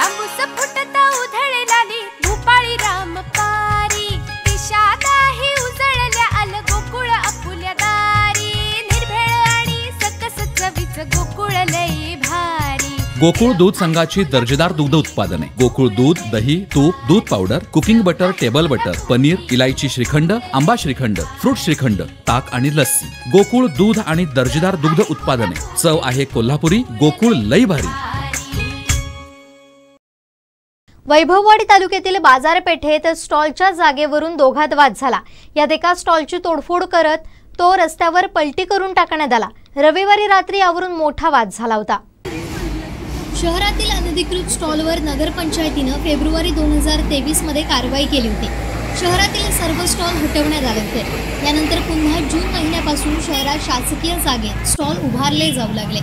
तांबूस फुटता उधळलाली भूपाळी रामपारी दिशादाही उजळल्या आल गोकुळ आपुल्या दारी निर्भेळ आणि सकस चवीच गोकुळ लई भारी। गोकुळ दूध संघाची दर्जेदार दुग्ध उत्पादने गोकुळ दूध, दही, तूप, दूध powder, cooking butter, table butter, paneer, इलायची श्रीखंड, आंबा श्रीखंड, फ्रूट श्रीखंड, ताक आणि लस्सी। गोकुळ दूध आणि दर्जेदार दुग्ध उत्पादने, चव आहे कोल्हापुरी, गोकुळ लई भारी। वैभववाडी तालुक्यातील बाजारपेठेत स्टॉलच्या जागेवरून दोघात वाद झाला। यात एका स्टॉलची तोडफोड करत तो रस्त्यावर पलटी करून टाकण्यात आला। रविवारी रात्री यावरून मोठा वाद झाला होता। शहरातील अनधिकृत स्टॉलवर नगरपंचायतीने फेब्रुवारी 2023 मध्ये कारवाई केली होती। शहरातील सर्व स्टॉल हटवण्यात आले होते। यानंतर पुन्हा जून महिन्यापासून शहरात शासकीय जागेत स्टॉल उभारले जाऊ लागले।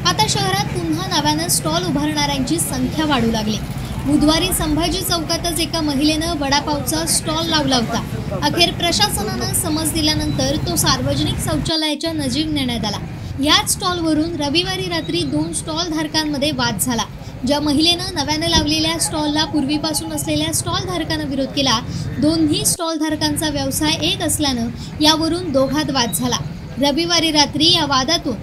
आता शहरात पुन्हा नव्याने स्टॉल उभारणाऱ्यांची संख्या वाढू लागली। बुधवारी संभाजी चौकातच एका महिलेने वडापावचा स्टॉल लावला होता। अखेर प्रशासनाने समज दिल्यानंतर तो सार्वजनिक शौचालयाच्या नजीक नेण्यात आला। याच स्टॉलवरून रविवारी रात्री 2 स्टॉल धारकांमध्ये वाद झाला। ज्या महिलेने नव्याने लावलेल्या स्टॉलला पूर्वीपासून असलेल्या स्टॉल धारकांना विरोध केला। दोन्ही स्टॉल धारकांचा व्यवसाय एक असल्याने यावरून दोघात वाद झाला। रविवारी रात्री या वादातून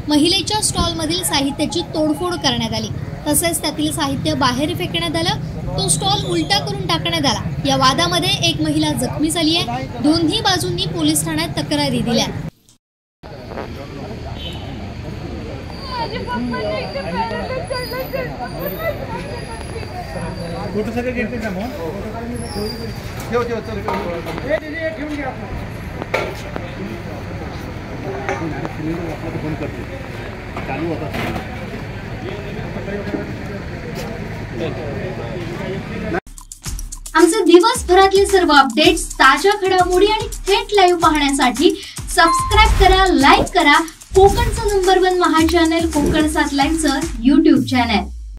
महिलेच्या स्टॉलमधील साहित्याची तोडफोड करण्यात आली। तसेच त्यातील साहित्य बाहेर फेकण्यात आलं। तो स्टॉल उलटा करून टाकण्यात आला। या वादामध्ये एक महिला जखमी झाली आहे। दोन्ही बाजूंनी पोलीस ठाण्यात तक्रारी दिल्या। आमचे दिवसभरातले सर्व अपडेट्स, ताज्या घडामोडी आणि थेट लाईव्ह पाहण्यासाठी सबस्क्राइब करा, लाईक करा कोकणचं नंबर 1 महा चॅनल कोकण 7 लाईव्हचं YouTube चॅनल।